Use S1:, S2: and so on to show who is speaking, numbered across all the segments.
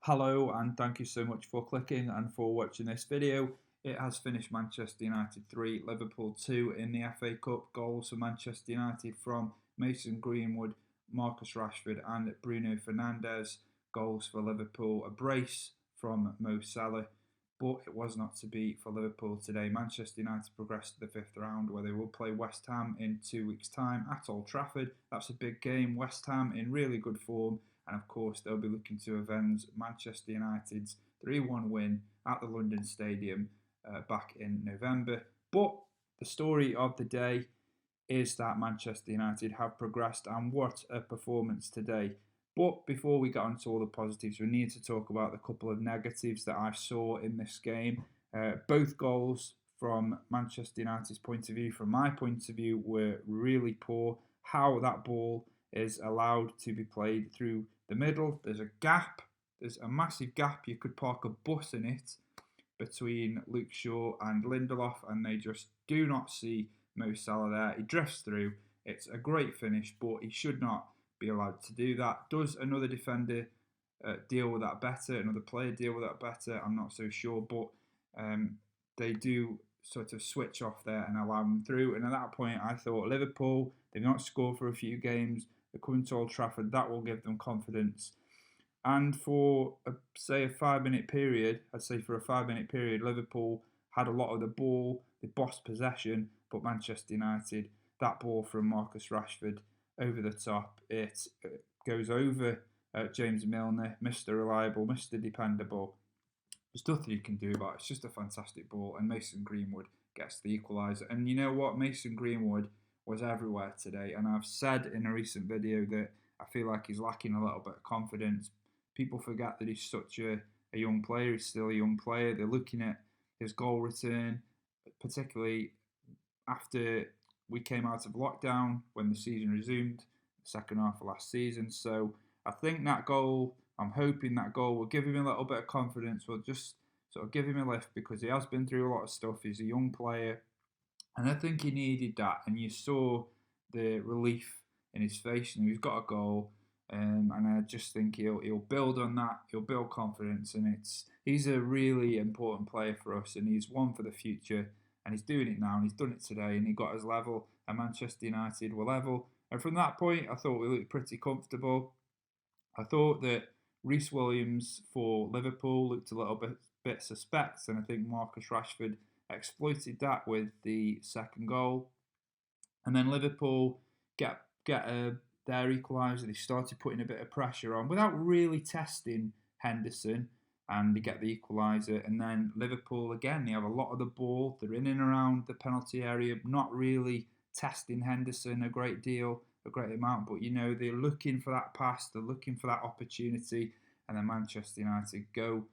S1: Hello and thank you so much for clicking and for watching this video. It has finished Manchester United 3, Liverpool 2 in the FA Cup. Goals for Manchester United from Mason Greenwood, Marcus Rashford and Bruno Fernandes. Goals for Liverpool, a brace from Mo Salah. But it was not to be for Liverpool today. Manchester United progressed to the fifth round where they will play West Ham in 2 weeks' time at Old Trafford. That's a big game. West Ham in really good form. And of course, they'll be looking to avenge Manchester United's 3-1 win at the London Stadium back in November. But the story of the day is that Manchester United have progressed, and what a performance today. But before we get on to all the positives, we need to talk about the couple of negatives that I saw in this game. Both goals from Manchester United's point of view, from my point of view, were really poor. How that ball is allowed to be played through the middle. There's a gap. There's a massive gap. You could park a bus in it between Luke Shaw and Lindelof, and they just do not see Mo Salah there. He drifts through. It's a great finish, but he should not be allowed to do that. Does another defender deal with that better? Another player deal with that better? I'm not so sure, but they do sort of switch off there and allow them through. And at that point, I thought Liverpool, they've not scored for a few games. They're coming to Old Trafford. That will give them confidence. And for, say, a 5-minute period, I'd say for a 5-minute period, Liverpool had a lot of the ball. They bossed possession, but Manchester United, that ball from Marcus Rashford over the top, it goes over James Milner, Mr. Reliable, Mr. Dependable. There's nothing you can do about it. It's just a fantastic ball, and Mason Greenwood gets the equaliser. And you know what? Mason Greenwood was everywhere today, and I've said in a recent video that I feel like he's lacking a little bit of confidence. People forget that he's such a young player. He's still a young player. They're looking at his goal return, particularly after we came out of lockdown when the season resumed, the second half of last season. So I think that goal, I'm hoping that goal will give him a little bit of confidence. Will just sort of give him a lift because he has been through a lot of stuff. He's a young player, and I think he needed that. And you saw the relief in his face. You know, he's got a goal, and I just think he'll build on that. He'll build confidence, and he's a really important player for us, and he's one for the future. And he's doing it now, and he's done it today, and he got us level, and Manchester United were level. And from that point, I thought we looked pretty comfortable. I thought that Reece Williams for Liverpool looked a little bit suspect, and I think Marcus Rashford exploited that with the second goal. And then Liverpool get their equaliser. They started putting a bit of pressure on without really testing Henderson, and they get the equaliser. And then Liverpool, again, they have a lot of the ball. They're in and around the penalty area, not really testing Henderson a great amount. But, you know, they're looking for that pass. They're looking for that opportunity. And then Manchester United go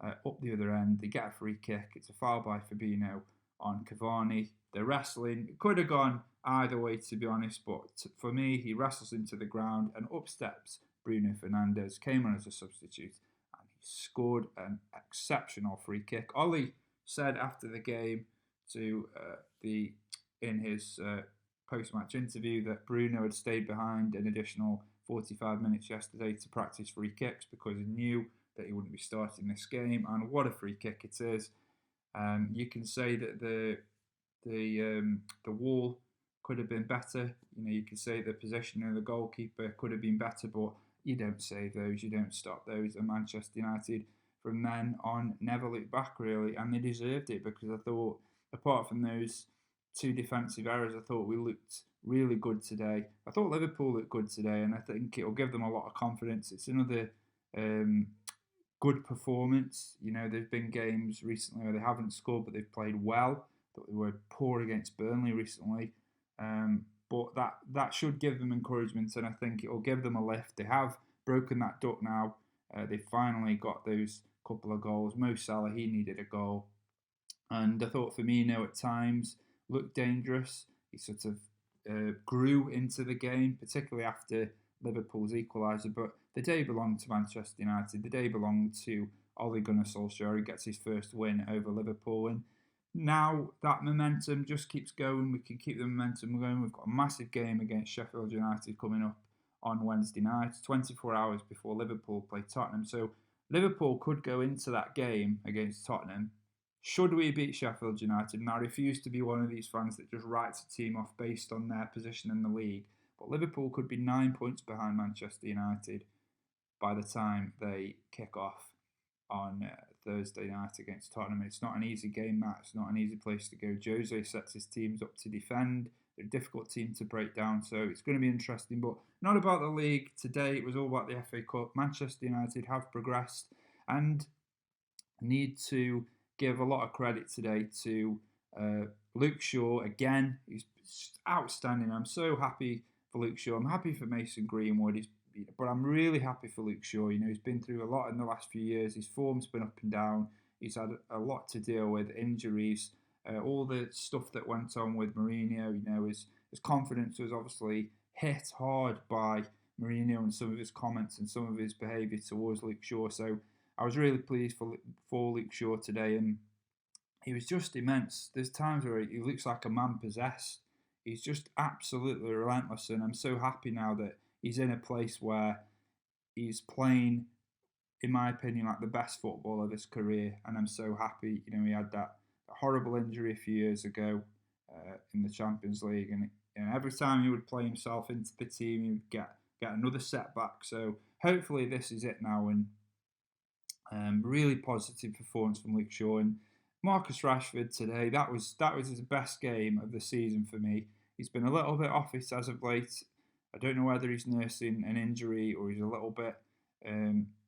S1: up the other end. They get a free kick. It's a foul by Fabinho on Cavani. They're wrestling. It could have gone either way, to be honest. But for me, he wrestles into the ground, and up steps Bruno Fernandes, came on as a substitute, scored an exceptional free kick. Ollie said after the game in his post-match interview that Bruno had stayed behind an additional 45 minutes yesterday to practice free kicks because he knew that he wouldn't be starting this game. And what a free kick it is! You can say that the wall could have been better. You know, you can say the position of the goalkeeper could have been better, but you don't save those, you don't stop those. And Manchester United, from then on, never looked back, really, and they deserved it because I thought, apart from those two defensive errors, I thought we looked really good today. I thought Liverpool looked good today, and I think it'll give them a lot of confidence. It's another good performance. You know, there've been games recently where they haven't scored, but they've played well. I thought they were poor against Burnley recently. But that should give them encouragement, and I think it will give them a lift. They have broken that duck now. They finally got those couple of goals. Mo Salah, he needed a goal. And I thought Firmino at times looked dangerous. He sort of grew into the game, particularly after Liverpool's equaliser. But the day belonged to Manchester United. The day belonged to Ole Gunnar Solskjaer. He gets his first win over Liverpool. And now that momentum just keeps going. We can keep the momentum going. We've got a massive game against Sheffield United coming up on Wednesday night, 24 hours before Liverpool play Tottenham. So Liverpool could go into that game against Tottenham. Should we beat Sheffield United? And I refuse to be one of these fans that just writes a team off based on their position in the league. But Liverpool could be 9 points behind Manchester United by the time they kick off on Thursday night against Tottenham. It's not an easy game, that. It's not an easy place to go. Jose sets his teams up to defend. They're a difficult team to break down, so it's going to be interesting. But not about the league today. It was all about the FA Cup. Manchester United have progressed and need to give a lot of credit today to Luke Shaw again. He's outstanding. I'm so happy for Luke Shaw. I'm happy for Mason Greenwood. But I'm really happy for Luke Shaw. You know, he's been through a lot in the last few years. His form's been up and down. He's had a lot to deal with, injuries, all the stuff that went on with Mourinho. You know, his confidence was obviously hit hard by Mourinho and some of his comments and some of his behaviour towards Luke Shaw. So I was really pleased for Luke Shaw today, and he was just immense. There's times where he looks like a man possessed. He's just absolutely relentless, and I'm so happy now that he's in a place where he's playing, in my opinion, like the best football of his career, and I'm so happy. You know, he had that horrible injury a few years ago in the Champions League, and every time he would play himself into the team, he would get another setback. So hopefully this is it now, and really positive performance from Luke Shaw. And Marcus Rashford today, that was his best game of the season for me. He's been a little bit off it as of late. I don't know whether he's nursing an injury or he's a little bit,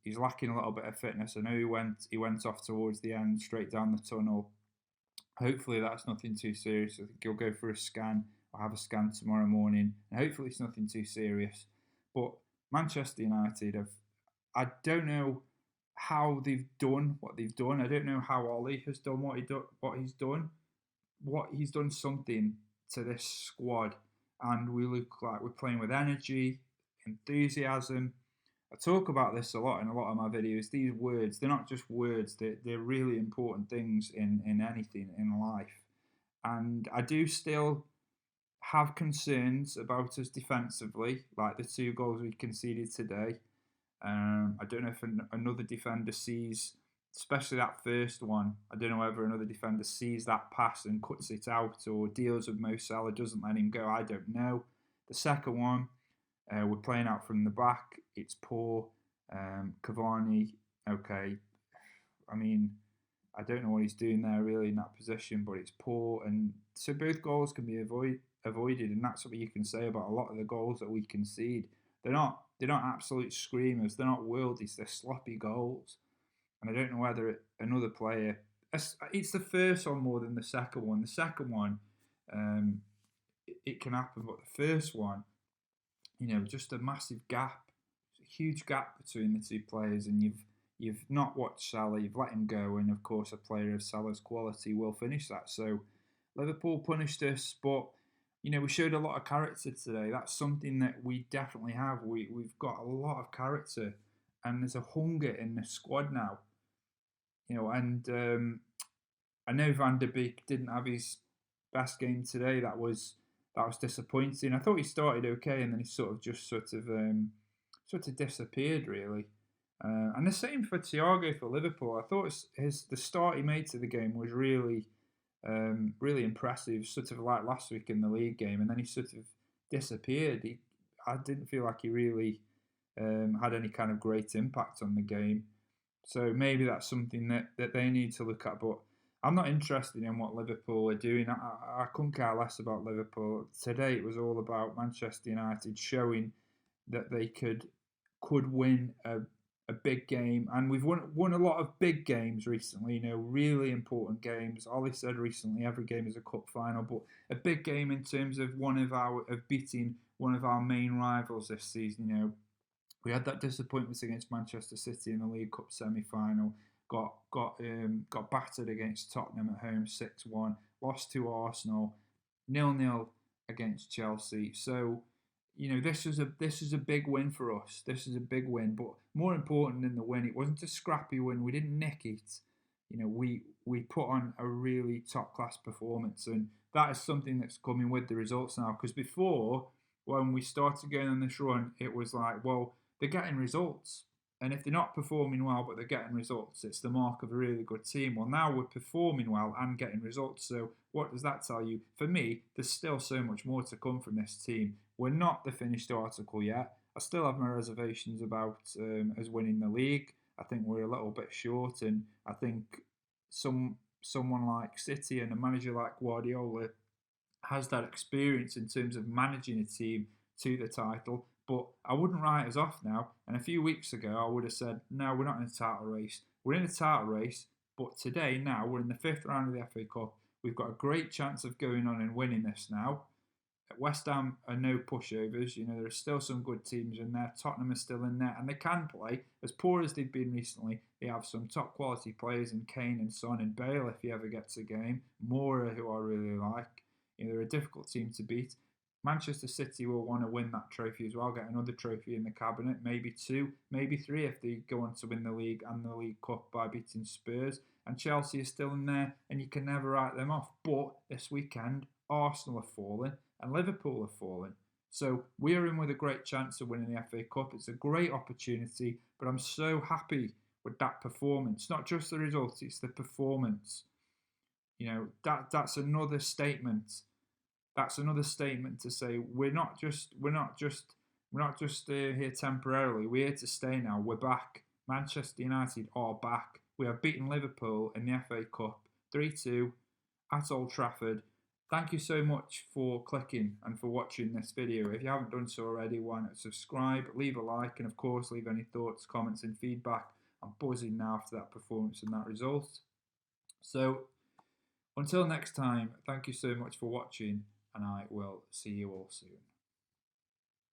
S1: he's lacking a little bit of fitness. I know he went off towards the end, straight down the tunnel. Hopefully that's nothing too serious. I think he'll go for a scan. I'll have a scan tomorrow morning, and hopefully it's nothing too serious. But Manchester United I don't know how they've done what they've done. I don't know how Ollie has done what he's done. He's done something to this squad, and we look like we're playing with energy, enthusiasm. I talk about this a lot in a lot of my videos. These words, they're not just words, they're really important things in anything in life. And I do still have concerns about us defensively, like the 2 goals we conceded today. I don't know if another defender sees, especially that first one, I don't know whether another defender sees that pass and cuts it out or deals with Mo Salah, doesn't let him go. I don't know. The second one, we're playing out from the back. It's poor. Cavani, okay. I mean, I don't know what he's doing there really in that position, but it's poor. And so both goals can be avoided, and that's what you can say about a lot of the goals that we concede. They're not absolute screamers. They're not worldies. They're sloppy goals. And I don't know whether another player. It's the first one more than the second one. The second one, it can happen, but the first one, you know, just a massive gap, a huge gap between the 2 players, and you've not watched Salah, you've let him go, and of course a player of Salah's quality will finish that. So Liverpool punished us, but you know, we showed a lot of character today. That's something that we definitely have. We've got a lot of character, and there's a hunger in the squad now. You know, and I know Van der Beek didn't have his best game today. That was disappointing. I thought he started okay, and then he sort of disappeared really. And the same for Thiago for Liverpool. I thought the start he made to the game was really really impressive, sort of like last week in the league game, and then he sort of disappeared. I didn't feel like he really had any kind of great impact on the game. So maybe that's something that they need to look at. But I'm not interested in what Liverpool are doing. I couldn't care less about Liverpool. Today it was all about Manchester United showing that they could win a big game, and we've won a lot of big games recently. You know, really important games. Ollie said recently every game is a cup final, but a big game in terms of beating one of our main rivals this season. You know, we had that disappointment against Manchester City in the League Cup semi-final. Got battered against Tottenham at home 6-1. Lost to Arsenal 0-0 against Chelsea. So, you know, this is a big win for us. This is a big win, but more important than the win, it wasn't a scrappy win. We didn't nick it. You know, we put on a really top class performance, and that is something that's coming with the results now. Because before, when we started going on this run, it was like, well, they're getting results. And if they're not performing well but they're getting results, it's the mark of a really good team. Well, now we're performing well and getting results. So what does that tell you? For me, there's still so much more to come from this team. We're not the finished article yet. I still have my reservations about us winning the league. I think we're a little bit short, and I think someone like City and a manager like Guardiola has that experience in terms of managing a team to the title. But I wouldn't write us off now. And a few weeks ago, I would have said, no, we're not in a title race. We're in a title race, but today, now, we're in the fifth round of the FA Cup. We've got a great chance of going on and winning this now. West Ham are no pushovers. There are still some good teams in there. Tottenham are still in there, and they can play. As poor as they've been recently, they have some top quality players in Kane and Son and Bale if he ever gets a game. Moura, who I really like. They're a difficult team to beat. Manchester City will want to win that trophy as well, get another trophy in the cabinet, maybe two, maybe three if they go on to win the league and the League Cup by beating Spurs. And Chelsea is still in there, and you can never write them off. But this weekend, Arsenal have fallen and Liverpool have fallen. So we're in with a great chance of winning the FA Cup. It's a great opportunity, but I'm so happy with that performance. Not just the result, it's the performance. That's another statement. That's another statement to say we're not just here temporarily. We're here to stay now. We're back. Manchester United are back. We have beaten Liverpool in the FA Cup 3-2 at Old Trafford. Thank you so much for clicking and for watching this video. If you haven't done so already, why not subscribe, leave a like, and of course leave any thoughts, comments and feedback. I'm buzzing now after that performance and that result. So until next time, thank you so much for watching, and I will see you all soon.